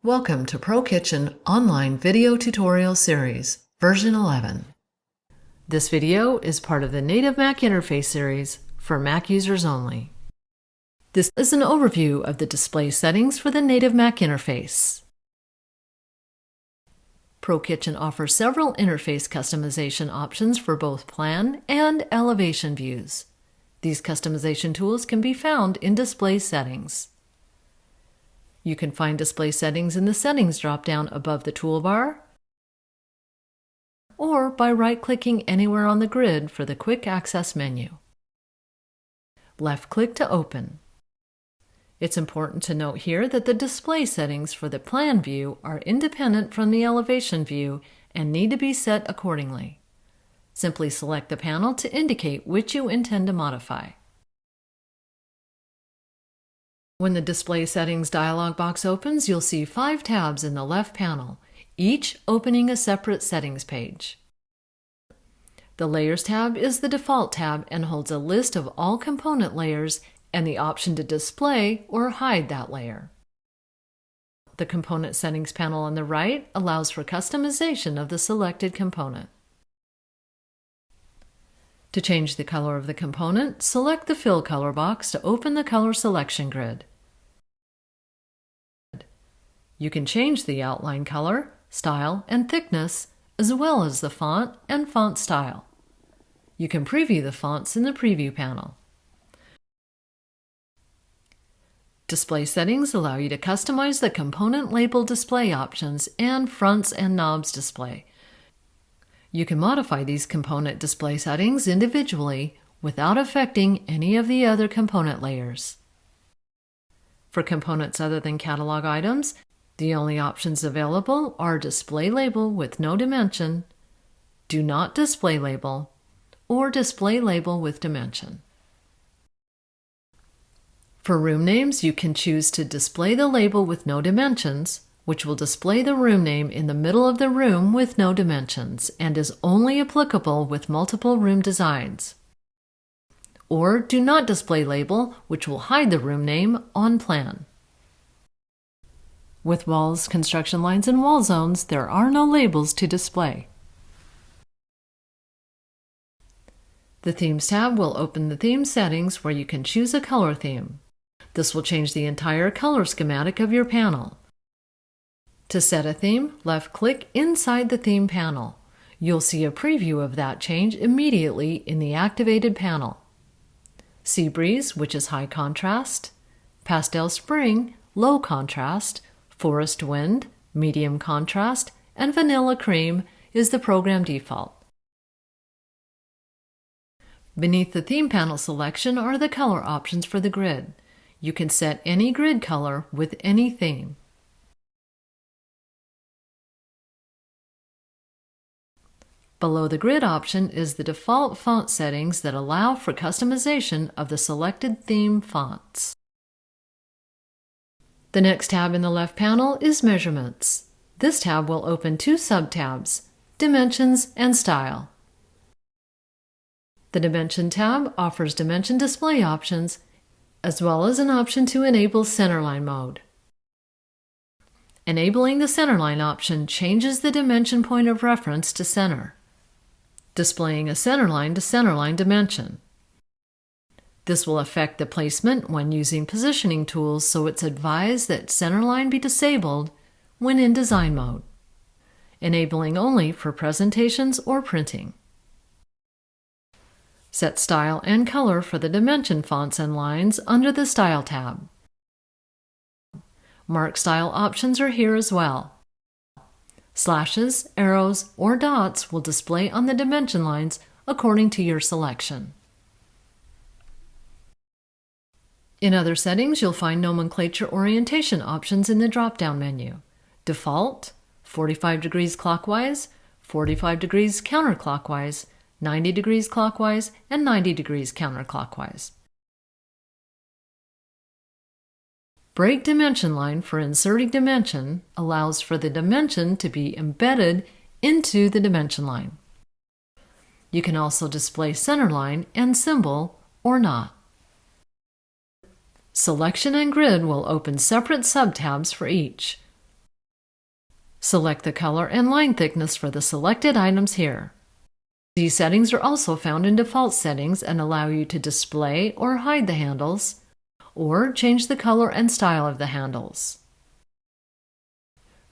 Welcome to ProKitchen Online Video Tutorial Series, version 11. This video is part of the Native Mac Interface series for Mac users only. This is an overview of the display settings for the Native Mac interface. ProKitchen offers several interface customization options for both plan and elevation views. These customization tools can be found in Display Settings. You can find display settings in the Settings drop-down above the toolbar, or by right-clicking anywhere on the grid for the Quick Access menu. Left-click to open. It's important to note here that the display settings for the plan view are independent from the elevation view and need to be set accordingly. Simply select the panel to indicate which you intend to modify. When the Display Settings dialog box opens, you'll see 5 tabs in the left panel, each opening a separate settings page. The Layers tab is the default tab and holds a list of all component layers and the option to display or hide that layer. The Component Settings panel on the right allows for customization of the selected component. To change the color of the component, select the Fill Color box to open the color selection grid. You can change the outline color, style, and thickness, as well as the font and font style. You can preview the fonts in the Preview panel. Display settings allow you to customize the component label display options and fronts and knobs display. You can modify these component display settings individually without affecting any of the other component layers. For components other than catalog items, the only options available are Display Label with no dimension, Do Not Display Label, or Display Label with dimension. For room names, you can choose to display the label with no dimensions, which will display the room name in the middle of the room with no dimensions and is only applicable with multiple room designs. Or Do Not Display Label, which will hide the room name on plan. With walls, construction lines, and wall zones, there are no labels to display. The Themes tab will open the theme settings where you can choose a color theme. This will change the entire color schematic of your panel. To set a theme, left-click inside the theme panel. You'll see a preview of that change immediately in the activated panel. Sea Breeze, which is high contrast, Pastel Spring, low contrast, Forest Wind, medium contrast, and Vanilla Cream is the program default. Beneath the theme panel selection are the color options for the grid. You can set any grid color with any theme. Below the grid option is the default font settings that allow for customization of the selected theme fonts. The next tab in the left panel is Measurements. This tab will open 2 sub-tabs, Dimensions and Style. The Dimension tab offers dimension display options, as well as an option to enable centerline mode. Enabling the centerline option changes the dimension point of reference to center, displaying a centerline to centerline dimension. This will affect the placement when using positioning tools, so it's advised that centerline be disabled when in design mode, enabling only for presentations or printing. Set style and color for the dimension fonts and lines under the Style tab. Mark style options are here as well. Slashes, arrows, or dots will display on the dimension lines according to your selection. In other settings, you'll find nomenclature orientation options in the drop-down menu. Default, 45 degrees clockwise, 45 degrees counterclockwise, 90 degrees clockwise, and 90 degrees counterclockwise. Break dimension line for inserting dimension allows for the dimension to be embedded into the dimension line. You can also display centerline and symbol or not. Selection and Grid will open separate sub-tabs for each. Select the color and line thickness for the selected items here. These settings are also found in default settings and allow you to display or hide the handles, or change the color and style of the handles.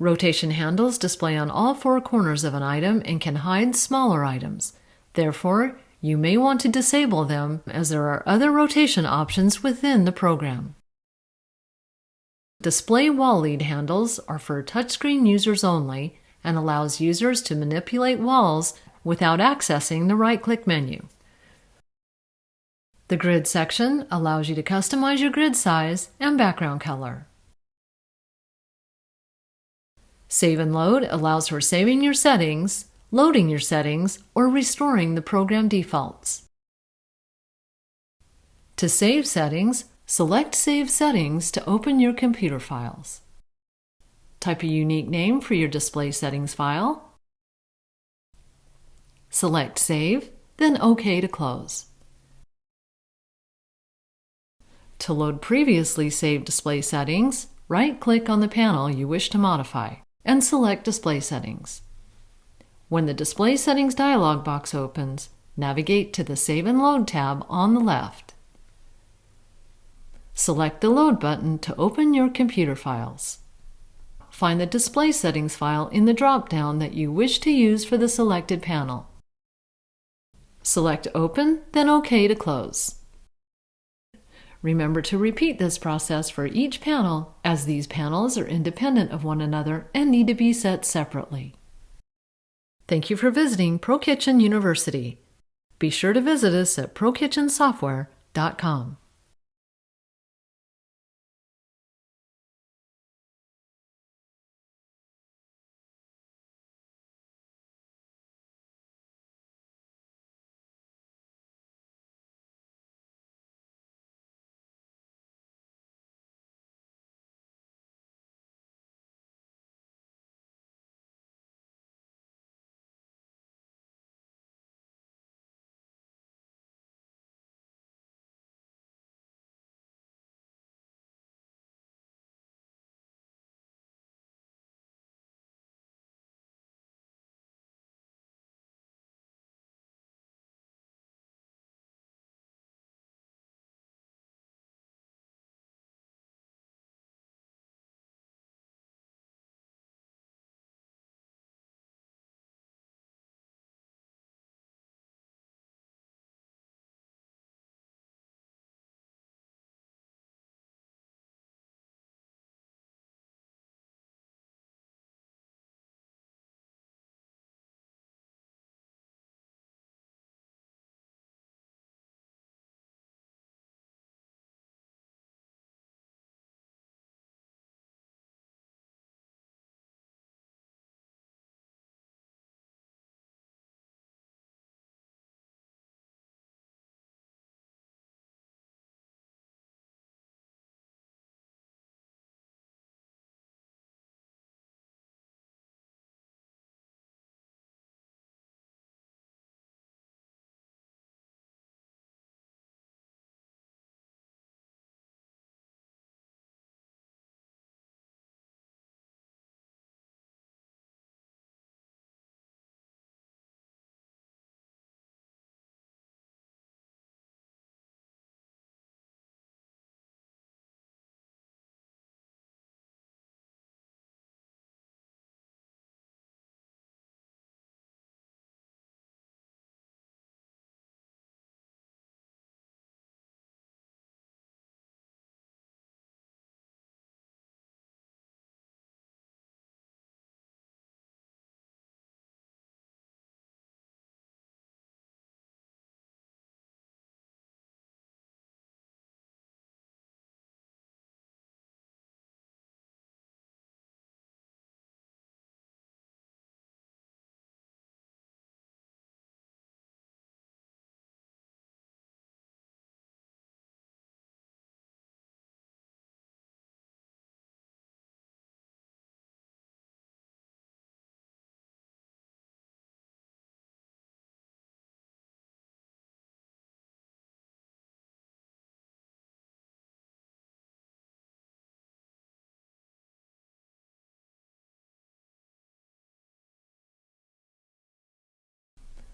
Rotation handles display on all four corners of an item and can hide smaller items. Therefore, you may want to disable them as there are other rotation options within the program. Display wall lead handles are for touchscreen users only and allows users to manipulate walls without accessing the right-click menu. The grid section allows you to customize your grid size and background color. Save and load allows for saving your settings, loading your settings, or restoring the program defaults. To save settings, select Save Settings to open your computer files. Type a unique name for your display settings file. Select Save, then OK to close. To load previously saved display settings, right-click on the panel you wish to modify and select Display Settings. When the Display Settings dialog box opens, navigate to the Save and Load tab on the left. Select the Load button to open your computer files. Find the Display Settings file in the drop-down that you wish to use for the selected panel. Select Open, then OK to close. Remember to repeat this process for each panel, as these panels are independent of one another and need to be set separately. Thank you for visiting ProKitchen University. Be sure to visit us at prokitchensoftware.com.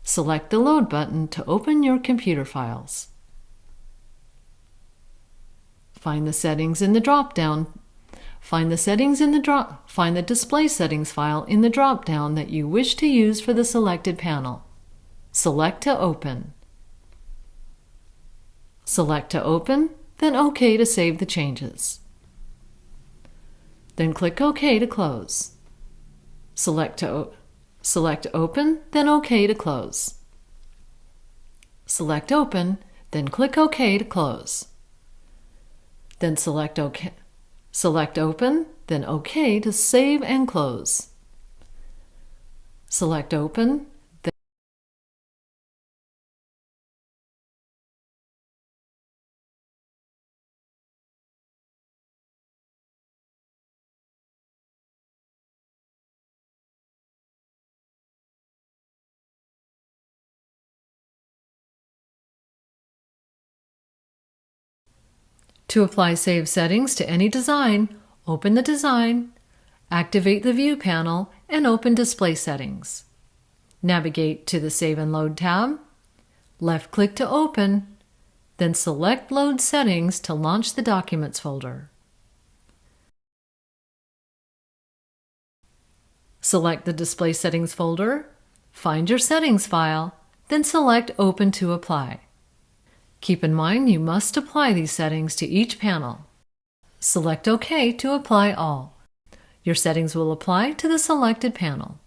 Select the Load button to open your computer files. Find the settings in the drop-down. Find the Display Settings file in the drop-down that you wish to use for the selected panel. Select to open. Select to open, then OK to save the changes. Then click OK to close. Select Open, then OK to close. Select Open, then click OK to close. Then select Open, then OK to save and close. Select Open, then to apply saved settings to any design, open the design, activate the View panel, and open Display Settings. Navigate to the Save and Load tab, left-click to open, then select Load Settings to launch the Documents folder. Select the Display Settings folder, find your settings file, then select Open to apply. Keep in mind you must apply these settings to each panel. Select OK to apply all. Your settings will apply to the selected panel.